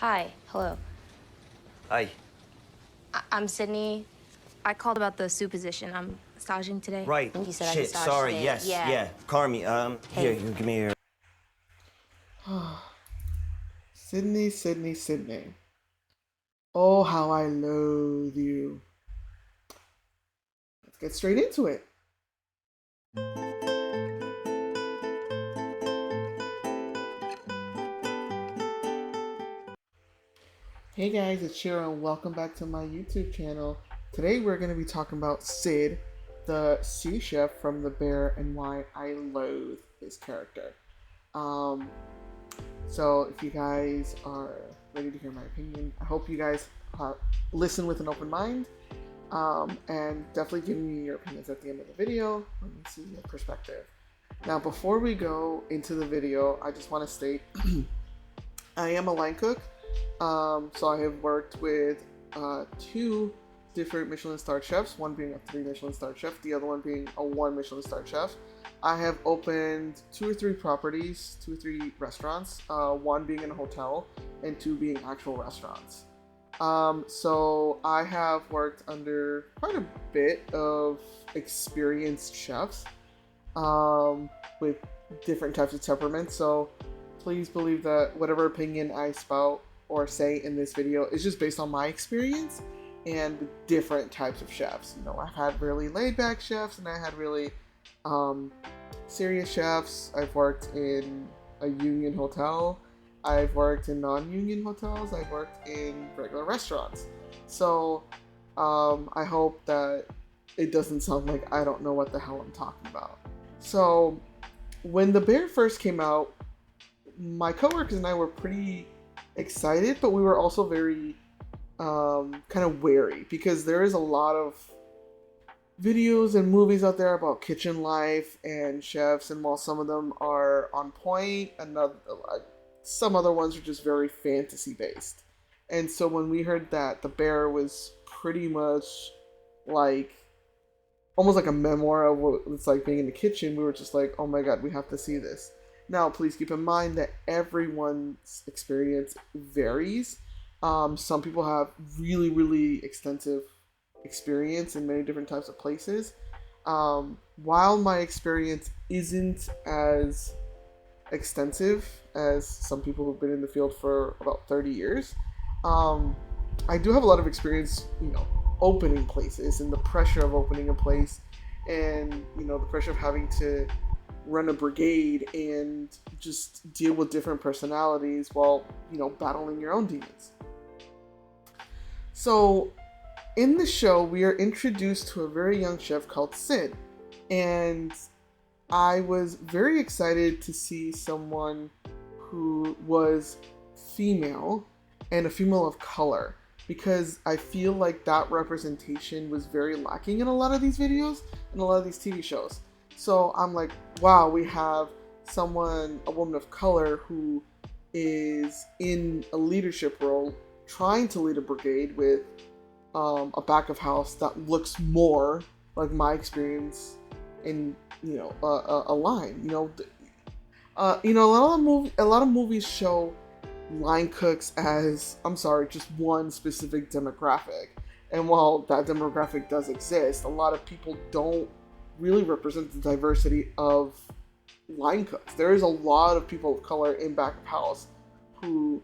Hi, hello. Hi. I'm Sydney. I called about the position. I'm staging today. I Right. think you said I could Shit. stage Sorry. today. Yes. Yeah. Yeah. Carmi. Here. Hey. You give me your. Sydney, Sydney, Sydney. Oh, how I loathe you. Let's get straight into it. Hey guys, it's Shiro and welcome back to my YouTube channel. Today we're going to be talking about Sid, the sous chef from The Bear, and why I loathe his character. Um, so if you guys are ready to hear my opinion, I hope you guys listen with an open mind. And definitely give me your opinions at the end of the video. Let me see your perspective. Now, before we go into the video, I just want to state I am a line cook. So I have worked with two different Michelin starred chefs, one being a 3 Michelin starred chef, the other one being a 1 Michelin starred chef. I have opened 2 or 3 properties, 2 or 3 restaurants, one being in a hotel and 2 being actual restaurants. So I have worked under quite a bit of experienced chefs with different types of temperaments. So please believe that whatever opinion I spout or say in this video is just based on my experience and the different types of chefs. You know, I've had really laid back chefs and I had really um, serious chefs. I've worked in a union hotel. I've worked in non-union hotels. I've worked in regular restaurants. So I hope that it doesn't sound like I don't know what the hell I'm talking about. So when The Bear first came out, my coworkers and I were pretty excited, but we were also very kind of wary because there is a lot of videos and movies out there about kitchen life and chefs, and while some of them are on point, some other ones are just very fantasy based. And so when we heard that The Bear was pretty much like almost like a memoir of what it's like being in the kitchen, we were just like, oh my god, we have to see this. Now, please keep in mind that everyone's experience varies. Some people have really, really extensive experience in many different types of places. While my experience isn't as extensive as some people who've been in the field for about 30 years, um, I do have a lot of experience, opening places and the pressure of opening a place and, the pressure of having to run a brigade and just deal with different personalities while, battling your own demons. So in the show, we are introduced to a very young chef called Sid. And I was very excited to see someone who was female and a female of color because I feel like that representation was very lacking in a lot of these videos and a lot of these TV shows. So I'm like, wow, we have a woman of color who is in a leadership role trying to lead a brigade with a back of house that looks more like my experience in a line. A lot of movies show line cooks as, I'm sorry, just one specific demographic. And while that demographic does exist, a lot of people don't really represent the diversity of line cooks. There is a lot of people of color in back of house who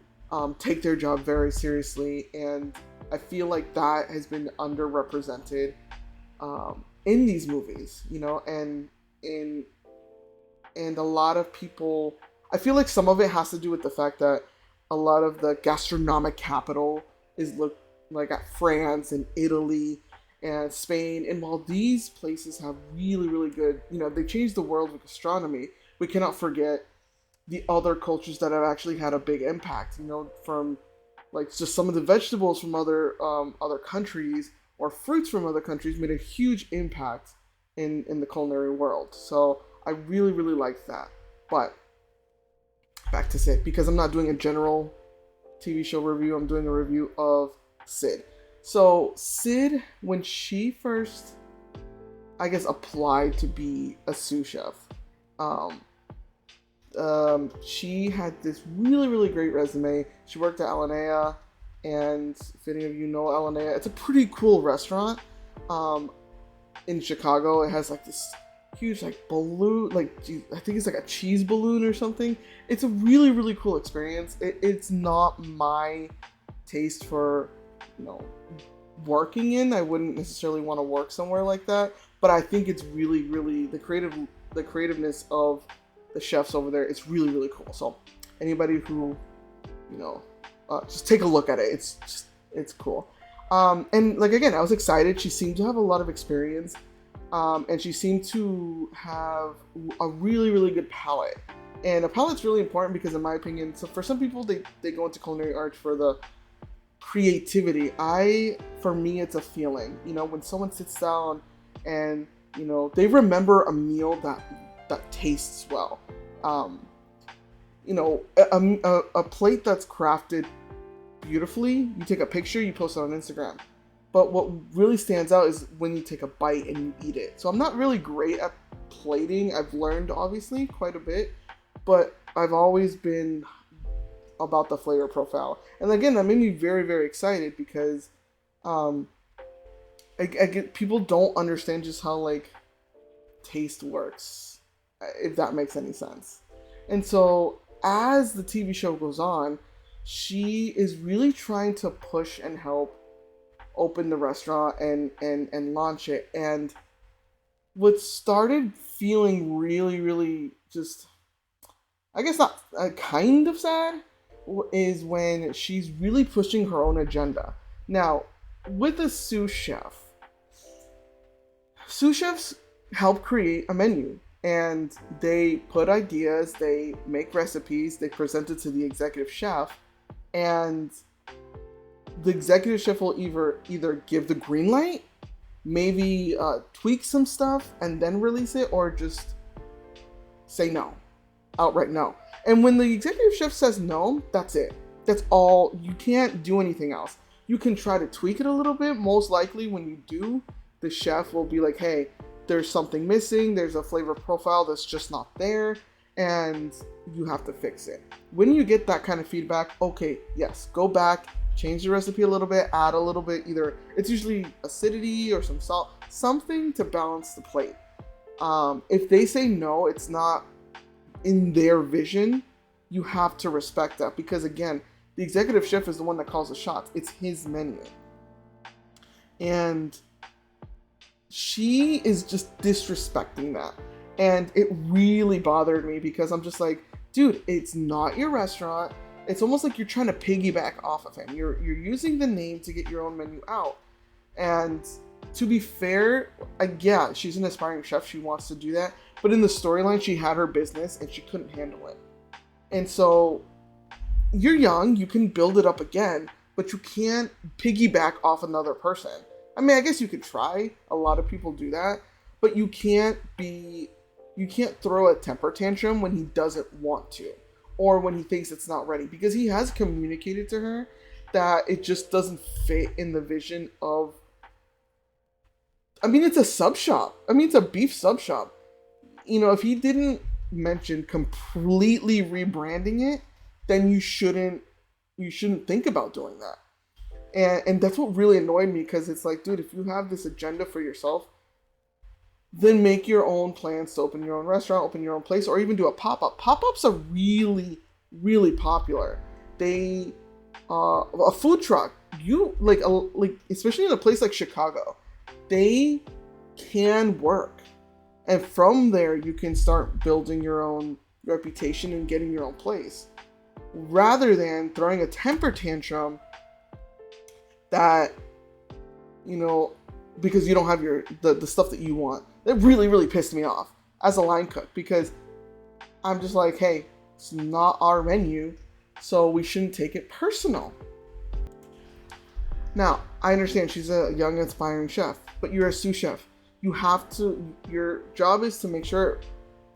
take their job very seriously, and I feel like that has been underrepresented in these movies, and a lot of people. I feel like some of it has to do with the fact that a lot of the gastronomic capital is looked like at France and Italy and Spain, and while these places have really, really good, they changed the world with gastronomy, we cannot forget the other cultures that have actually had a big impact. From like just some of the vegetables from other countries or fruits from other countries made a huge impact in the culinary world. So I really, really like that. But back to Sid, because I'm not doing a general TV show review, I'm doing a review of Sid. So Sid, when she first, I guess, applied to be a sous chef, um, She had this really, really great resume. She worked at Alinea, and if any of you know Alinea, it's a pretty cool restaurant in Chicago. It has like this huge like balloon, like I think it's like a cheese balloon or something. It's a really, really cool experience. It's not my taste for, working in. I wouldn't necessarily want to work somewhere like that, but I think it's really, really the creativeness of the chefs over there. It's really, really cool. So anybody who, just take a look at it. It's cool. And like, again, I was excited. She seemed to have a lot of experience. And she seemed to have a really, really good palate. And a palate's really important because, in my opinion, so for some people, they go into culinary arts for the creativity. For me, it's a feeling. When someone sits down and, they remember a meal that tastes well. A plate that's crafted beautifully, you take a picture, you post it on Instagram. But what really stands out is when you take a bite and you eat it. So I'm not really great at plating. I've learned, obviously, quite a bit. But I've always been about the flavor profile. And again, that made me very, very excited because people don't understand just how, like, taste works, if that makes any sense. And so as the TV show goes on, she is really trying to push and help open the restaurant and launch it. And what started feeling really, really just, I guess not kind of sad, is when she's really pushing her own agenda. Now, with a sous chefs help create a menu. And they put ideas, they make recipes, they present it to the executive chef, and the executive chef will either give the green light, maybe tweak some stuff, and then release it, or just say no, outright no. And when the executive chef says no, that's it. That's all. You can't do anything else. You can try to tweak it a little bit. Most likely when you do, the chef will be like, hey, there's something missing, there's a flavor profile that's just not there, and you have to fix it. When you get that kind of feedback, okay, yes, go back, change the recipe a little bit, add a little bit, either it's usually acidity or some salt, something to balance the plate. If they say no, it's not in their vision, you have to respect that, because again, the executive chef is the one that calls the shots. It's his menu. And she is just disrespecting that. And it really bothered me because I'm just like, dude, it's not your restaurant. It's almost like you're trying to piggyback off of him. You're using the name to get your own menu out. And to be fair, yeah, she's an aspiring chef. She wants to do that. But in the storyline, she had her business and she couldn't handle it. And so you're young, you can build it up again, but you can't piggyback off another person. I mean, I guess you could try. A lot of people do that, but you can't throw a temper tantrum when he doesn't want to, or when he thinks it's not ready, because he has communicated to her that it just doesn't fit in the vision of, I mean, it's a sub shop. I mean, it's a beef sub shop. If he didn't mention completely rebranding it, then you shouldn't think about doing that. And that's what really annoyed me, because it's like, dude, if you have this agenda for yourself, then make your own plans to open your own restaurant, open your own place, or even do a pop-up. Pop-ups are really, really popular. They, a food truck, like especially in a place like Chicago, they can work. And from there, you can start building your own reputation and getting your own place, rather than throwing a temper tantrum that, because you don't have the stuff that you want. That really, really pissed me off as a line cook, because I'm just like, hey, it's not our menu, so we shouldn't take it personal. Now, I understand she's a young, aspiring chef, but you're a sous chef. Your job is to make sure,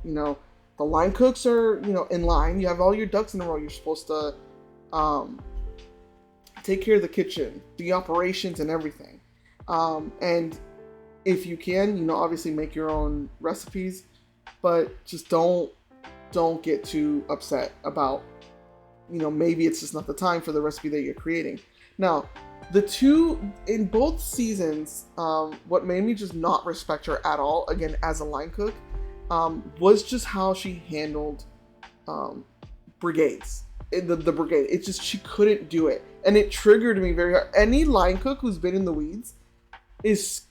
the line cooks are, in line. You have all your ducks in a row. You're supposed to take care of the kitchen, the operations, and everything. And if you can, obviously make your own recipes, but just don't don't get too upset about, maybe it's just not the time for the recipe that you're creating. Now, the two in both seasons, what made me just not respect her at all, again, as a line cook, was just how she handled brigades. The brigade. It's just, she couldn't do it. And it triggered me very hard. Any line cook who's been in the weeds is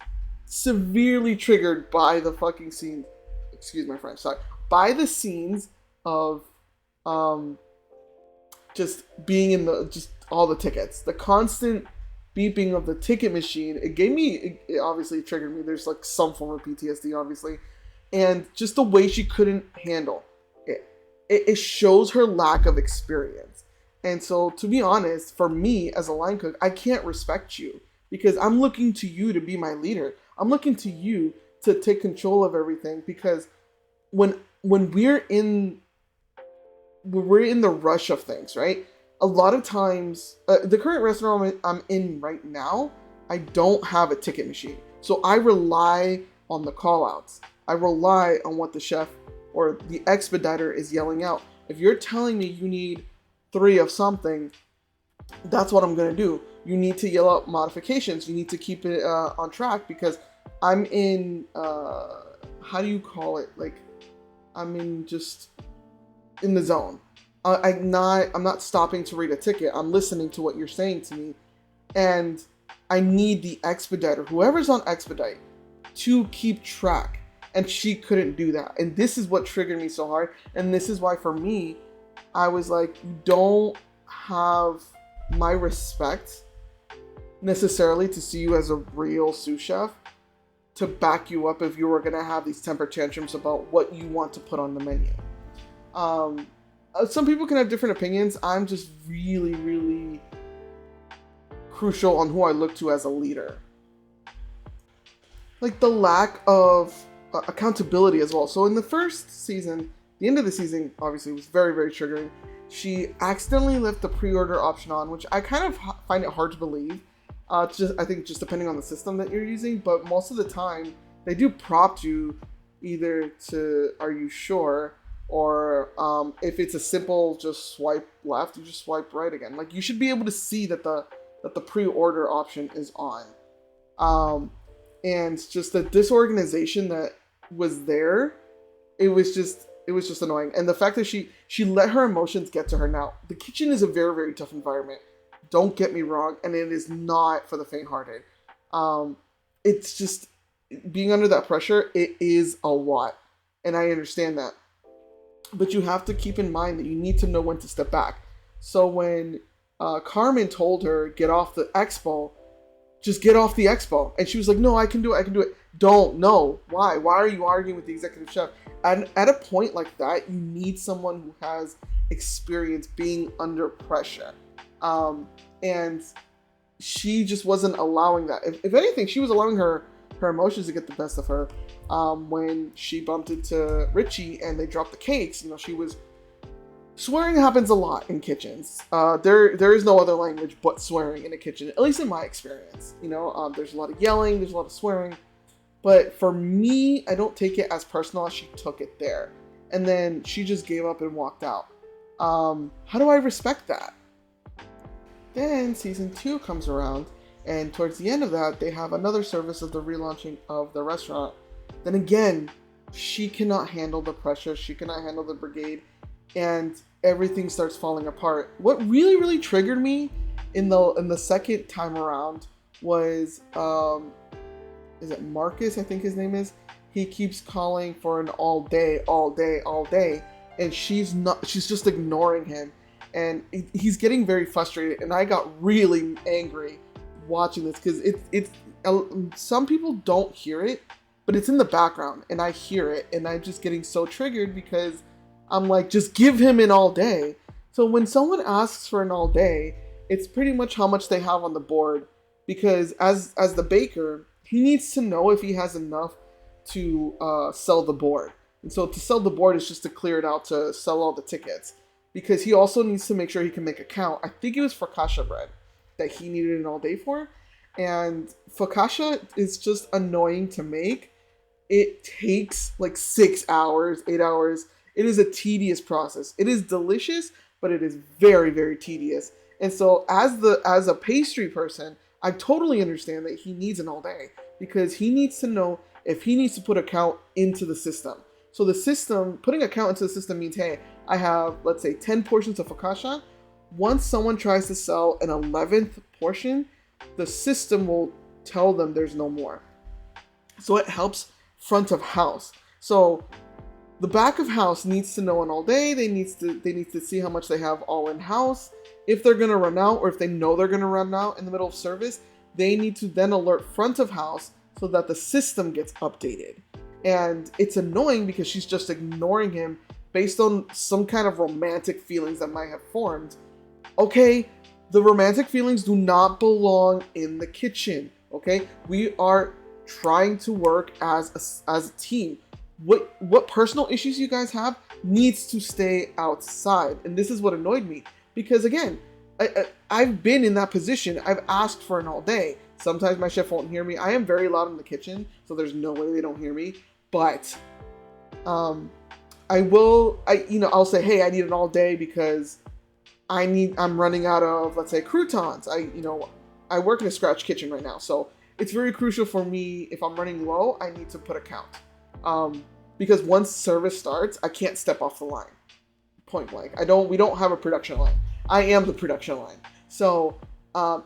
severely triggered by the fucking scene. Excuse my French, sorry. By the scenes of just being in just all the tickets. The constant beeping of the ticket machine. It obviously triggered me. There's like some form of PTSD, obviously. And just the way she couldn't handle it. It shows her lack of experience. And so, to be honest, for me as a line cook, I can't respect you because I'm looking to you to be my leader. I'm looking to you to take control of everything, because when we're in the rush of things, right? A lot of times, the current restaurant I'm in right now, I don't have a ticket machine. So I rely on the call outs. I rely on what the chef or the expediter is yelling out. If you're telling me you need 3 of something, that's what I'm going to do. You need to yell out modifications. You need to keep it on track, because I'm in, how do you call it? Like, I'm in the zone. I'm not stopping to read a ticket. I'm listening to what you're saying to me. And I need the expediter, whoever's on expedite, to keep track. And she couldn't do that. And this is what triggered me so hard. And this is why, for me, I was like, you don't have my respect necessarily to see you as a real sous chef, to back you up if you were going to have these temper tantrums about what you want to put on the menu. Some people can have different opinions. I'm just really, really crucial on who I look to as a leader. Like, the lack of accountability as well. So in the first season, the end of the season obviously was very, very triggering. She accidentally left the pre-order option on, which I kind of find it hard to believe. I think just depending on the system that you're using, but most of the time they do prompt you either to "Are you sure?" or if it's a simple just swipe left, you just swipe right again. Like, you should be able to see that the pre-order option is on. And just the disorganization that was there, it was just annoying. And the fact that she let her emotions get to her. Now, the kitchen is a very, very tough environment. Don't get me wrong, and it is not for the faint-hearted. It's just, being under that pressure, it is a lot. And I understand that. But you have to keep in mind that you need to know when to step back. So when Carmen told her, get off the expo, just get off the expo. And she was like, no, I can do it. Don't. No. Why? Why are you arguing with the executive chef? And at a point like that, you need someone who has experience being under pressure. And she just wasn't allowing that. If anything, she was allowing her emotions to get the best of her. When she bumped into Richie and they dropped the cakes, she was... Swearing happens a lot in kitchens. There is no other language but swearing in a kitchen, at least in my experience. There's a lot of yelling, there's a lot of swearing. But for me, I don't take it as personal as she took it there. And then she just gave up and walked out. How do I respect that? Then season 2 comes around, and towards the end of that, they have another service of the relaunching of the restaurant. Then again, she cannot handle the pressure, she cannot handle the brigade, and everything starts falling apart. What really, really triggered me in the second time around was, is it Marcus, I think his name is? He keeps calling for an all day, and she's just ignoring him. And he's getting very frustrated, and I got really angry watching this, because it's some people don't hear it, but it's in the background, and I hear it, and I'm just getting so triggered, because I'm like, just give him an all day. So when someone asks for an all day, it's pretty much how much they have on the board, because as the baker, he needs to know if he has enough to sell the board. And so to sell the board is just to clear it out to sell all the tickets, because he also needs to make sure he can make a count. I think it was focaccia bread that he needed an all day for. And focaccia is just annoying to make. It takes like 6 hours, 8 hours. It is a tedious process. It is delicious, but it is very, very tedious. And so as a pastry person, I totally understand that he needs an all day because he needs to know if he needs to put a count into the system. So the system, putting a count into the system means, hey, I have, let's say, 10 portions of focaccia. Once someone tries to sell an 11th portion, the system will tell them there's no more. So it helps front of house. So the back of house needs to know an all day. They need to see how much they have all in house. If they're gonna run out, or if they know they're gonna run out in the middle of service, they need to then alert front of house so that the system gets updated. And it's annoying because she's just ignoring him based on some kind of romantic feelings that might have formed. Okay, the romantic feelings do not belong in the kitchen. Okay, we are trying to work as a team. What personal issues you guys have needs to stay outside. And this is what annoyed me because again, I've been in that position. I've asked for an all day. Sometimes my chef won't hear me. I am very loud in the kitchen, so there's no way they don't hear me. But I'll say, hey, I need an all day because I'm running out of, let's say, croutons. I work in a scratch kitchen right now, so it's very crucial for me. If I'm running low, I need to put a count. Because once service starts, I can't step off the line. Point blank. We don't have a production line. I am the production line. So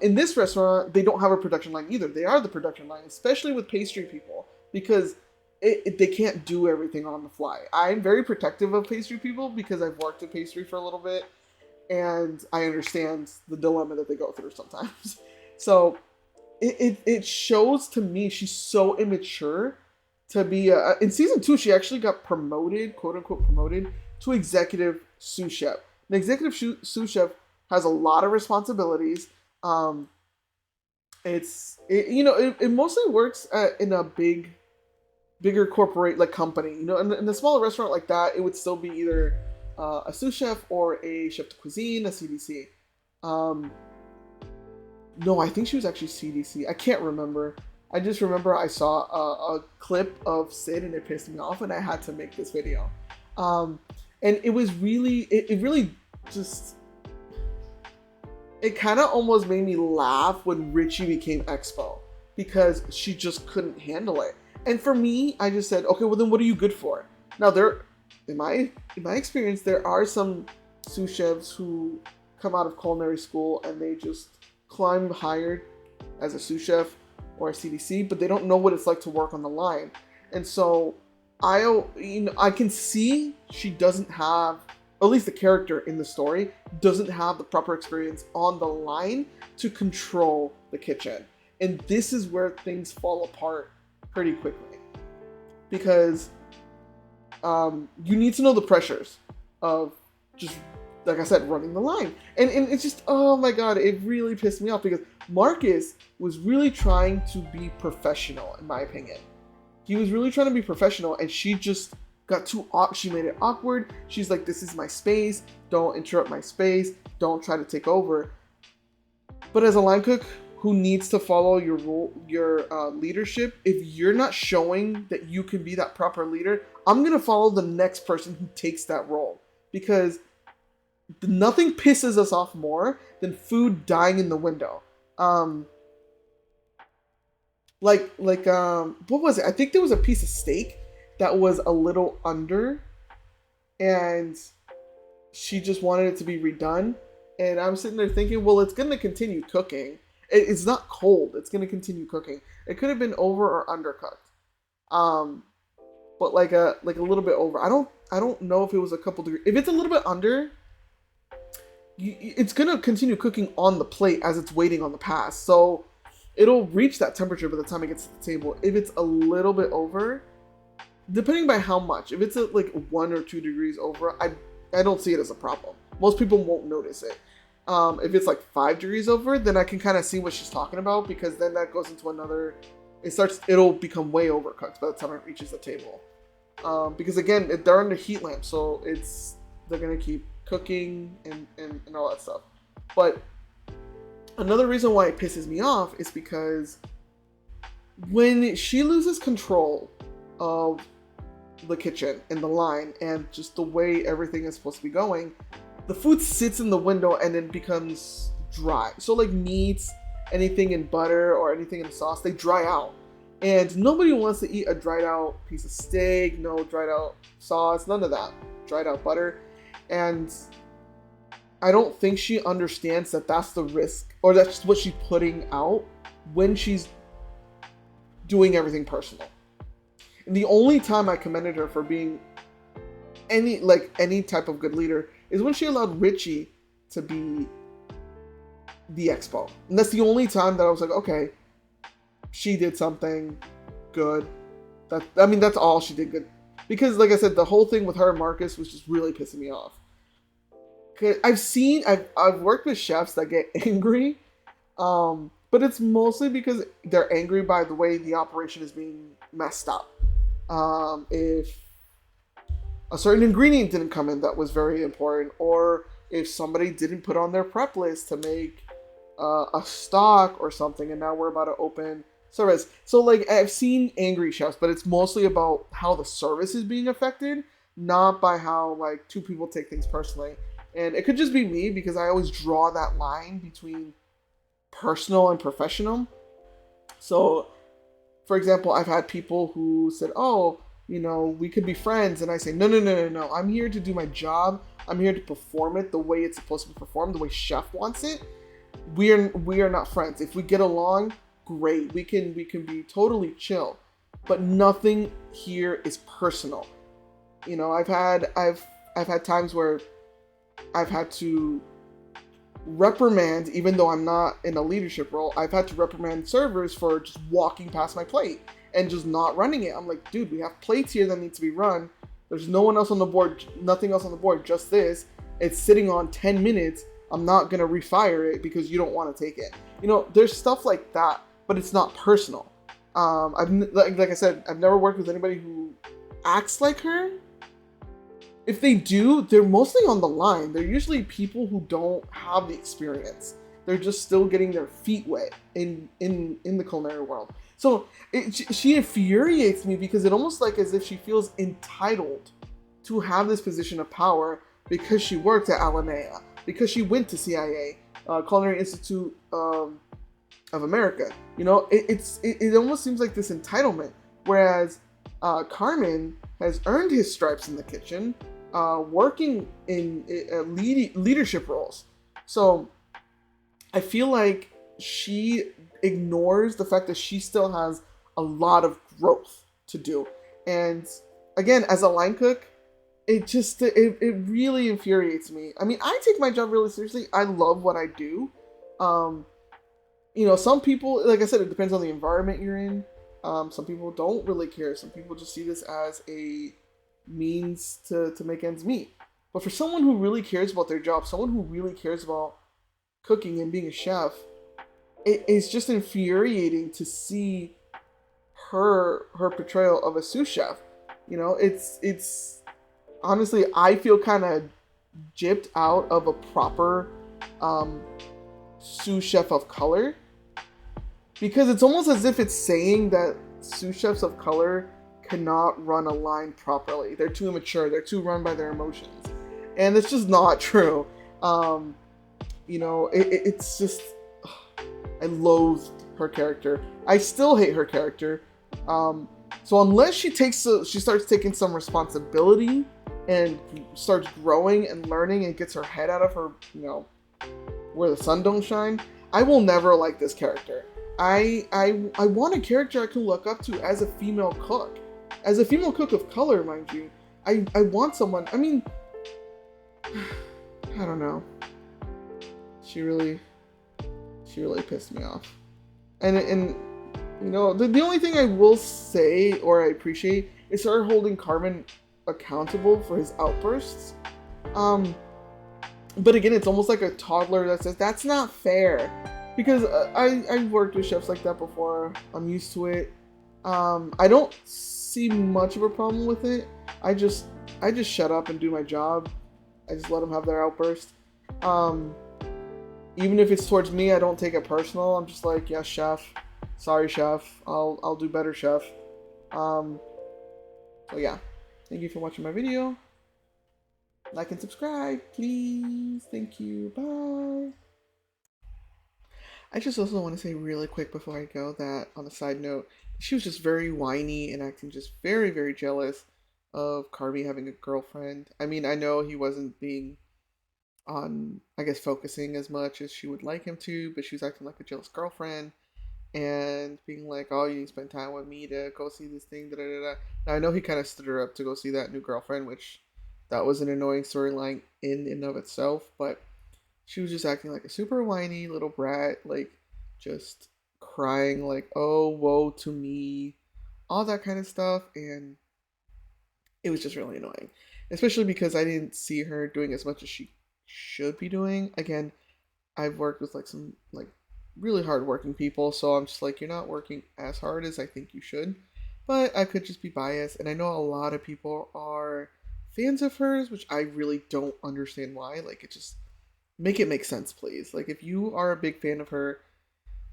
in this restaurant, they don't have a production line either. They are the production line, especially with pastry people, because they can't do everything on the fly. I'm very protective of pastry people because I've worked at pastry for a little bit, and I understand the dilemma that they go through sometimes. So it shows to me she's so immature to be in season 2. She actually got promoted, quote unquote promoted, to executive sous chef. An executive sous chef has a lot of responsibilities. It mostly works in a bigger corporate like company. In a smaller restaurant like that, it would still be either a sous chef or a chef de cuisine, a CDC. No, I think she was actually CDC. I can't remember. I just remember I saw a clip of Sid and it pissed me off, and I had to make this video. And it was really, it really just, it kind of almost made me laugh when Richie became Expo because she just couldn't handle it. And for me, I just said, okay, well then what are you good for? Now in my experience, there are some sous chefs who come out of culinary school and they just climb higher as a sous chef or a CDC, but they don't know what it's like to work on the line. And so I can see she doesn't have, at least the character in the story, doesn't have the proper experience on the line to control the kitchen. And this is where things fall apart pretty quickly. Because you need to know the pressures of just, like I said, running the line. And it's just, oh my God, it really pissed me off because Marcus was really trying to be professional, in my opinion. He was really trying to be professional, and she just got she made it awkward. She's like, this is my space. Don't interrupt my space. Don't try to take over. But as a line cook who needs to follow your role, your leadership, if you're not showing that you can be that proper leader, I'm going to follow the next person who takes that role. Because nothing pisses us off more than food dying in the window. What was it? I think there was a piece of steak that was a little under, and she just wanted it to be redone. And I'm sitting there thinking, well, it's going to continue cooking. It's not cold. It's going to continue cooking. It could have been over or undercooked. But like a little bit over. I don't know if it was a couple degrees. If it's a little bit under, it's going to continue cooking on the plate as it's waiting on the pass. So it'll reach that temperature by the time it gets to the table. If it's a little bit over, depending by how much, if it's like 1 or 2 degrees over, I don't see it as a problem. Most people won't notice it. If it's like 5 degrees over, then I can kind of see what she's talking about, because then that goes into another, it'll become way overcooked by the time it reaches the table. Because again, they're under heat lamp, so they're gonna keep cooking and all that stuff. But another reason why it pisses me off is because when she loses control of the kitchen and the line and just the way everything is supposed to be going, the food sits in the window and then becomes dry. So like meats, anything in butter or anything in sauce, they dry out. And nobody wants to eat a dried out piece of steak, no dried out sauce, none of that. Dried out butter. And I don't think she understands that that's the risk, or that's what she's putting out when she's doing everything personal. And the only time I commended her for being any type of good leader is when she allowed Richie to be the expo. And that's the only time that I was like, okay, she did something good. That's all she did good. Because like I said, the whole thing with her and Marcus was just really pissing me off. I've worked with chefs that get angry, but it's mostly because they're angry by the way the operation is being messed up. If a certain ingredient didn't come in that was very important, or if somebody didn't put on their prep list to make a stock or something, and now we're about to open service. So like I've seen angry chefs, but it's mostly about how the service is being affected, not by how like two people take things personally. And it could just be me because I always draw that line between personal and professional. So, for example, I've had people who said, oh, we could be friends. And I say, no. I'm here to do my job. I'm here to perform it the way it's supposed to be performed, the way chef wants it. We are not friends. If we get along, great. We can be totally chill. But nothing here is personal. I've had times where I've had to reprimand, even though I'm not in a leadership role, I've had to reprimand servers for just walking past my plate and just not running it. I'm like, dude, we have plates here that need to be run. There's no one else on the board, nothing else on the board, just this. It's sitting on 10 minutes. I'm not going to refire it because you don't want to take it. There's stuff like that, but it's not personal. Like I said, I've never worked with anybody who acts like her. If they do, they're mostly on the line. They're usually people who don't have the experience. They're just still getting their feet wet in the culinary world. So she infuriates me because it almost like as if she feels entitled to have this position of power because she worked at Alinea, because she went to CIA, Culinary Institute of America. It almost seems like this entitlement. Whereas Carmen has earned his stripes in the kitchen, working in leadership roles. So I feel like she ignores the fact that she still has a lot of growth to do. And again, as a line cook, it really infuriates me. I take my job really seriously. I love what I do. Some people, like I said, it depends on the environment you're in. Some people don't really care. Some people just see this as a means to make ends meet. But for someone who really cares about their job, someone who really cares about cooking and being a chef, it's just infuriating to see her portrayal of a sous chef. It's honestly, I feel kind of gypped out of a proper sous chef of color, because it's almost as if it's saying that sous chefs of color cannot run a line properly. They're too immature. They're too run by their emotions. And it's just not true. It's just... I loathe her character. I still hate her character. So unless she starts taking some responsibility and starts growing and learning and gets her head out of her, where the sun don't shine, I will never like this character. I want a character I can look up to as a female cook. As a female cook of color, mind you. I want someone... I don't know. She really pissed me off. And the only thing I will say or I appreciate is her holding Carmen accountable for his outbursts. But again, it's almost like a toddler that says, that's not fair. Because I've worked with chefs like that before. I'm used to it. I don't see much of a problem with it. I just shut up and do my job. I just let them have their outburst. Even if it's towards me, I don't take it personal. I'm just like, yes, chef. Sorry, chef. I'll do better, chef. So yeah. Thank you for watching my video. Like and subscribe, please. Thank you. Bye. I just also want to say really quick before I go that, on a side note, she was just very whiny and acting just very, very jealous of Carby having a girlfriend. I mean, I know he wasn't being on, I guess, focusing as much as she would like him to, but she was acting like a jealous girlfriend and being like, "Oh, you need to spend time with me to go see this thing." Da da da da. Now I know he kind of stood her up to go see that new girlfriend, which that was an annoying storyline in and of itself. But she was just acting like a super whiny little brat, like just crying, like, "Oh, woe to me," all that kind of stuff, and it was just really annoying, especially because I didn't see her doing as much as she should be doing. Again, I've worked with like some like really hard working people, so I'm just like, you're not working as hard as I think you should. But I could just be biased, and I know a lot of people are fans of hers, which I really don't understand why. Like, it just make it make sense, please. Like, if you are a big fan of her,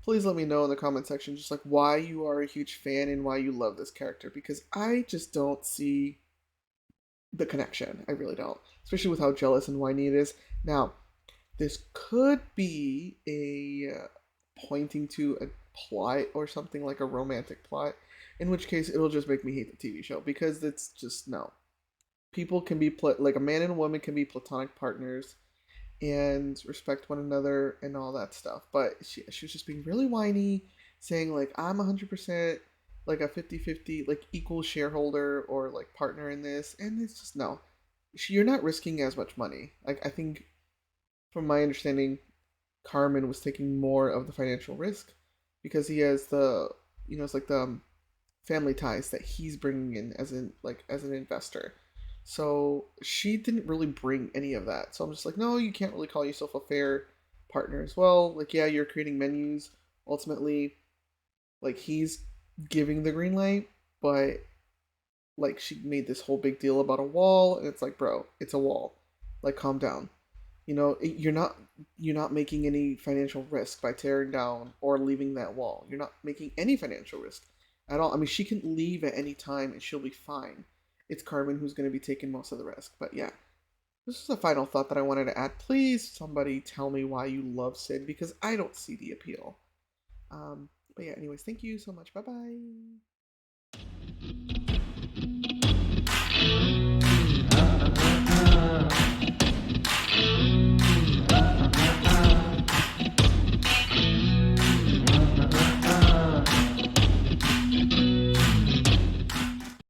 please let me know in the comment section just like why you are a huge fan and why you love this character, because I just don't see the connection. I really don't, especially with how jealous and whiny it is. Now, this could be a pointing to a plot or something like a romantic plot, in which case it'll just make me hate the TV show because it's just no. People can be like a man and a woman can be platonic partners and respect one another and all that stuff. But she was just being really whiny, saying like I'm 100% like a 50-50 like equal shareholder or like partner in this, and it's just no. You're not risking as much money. Like, I think from my understanding, Carmen was taking more of the financial risk because he has the, it's like the family ties that he's bringing in as an investor. So she didn't really bring any of that. So I'm just like, no, you can't really call yourself a fair partner as well. Like, yeah, you're creating menus. Ultimately, like, he's giving the green light, but like, she made this whole big deal about a wall, and it's like, bro, it's a wall. Like, calm down. You're not making any financial risk by tearing down or leaving that wall. You're not making any financial risk at all. I mean, she can leave at any time and she'll be fine. It's Carmen who's going to be taking most of the risk. But yeah, this is a final thought that I wanted to add. Please, somebody tell me why you love Sid, because I don't see the appeal. But yeah, anyways, thank you so much. Bye bye.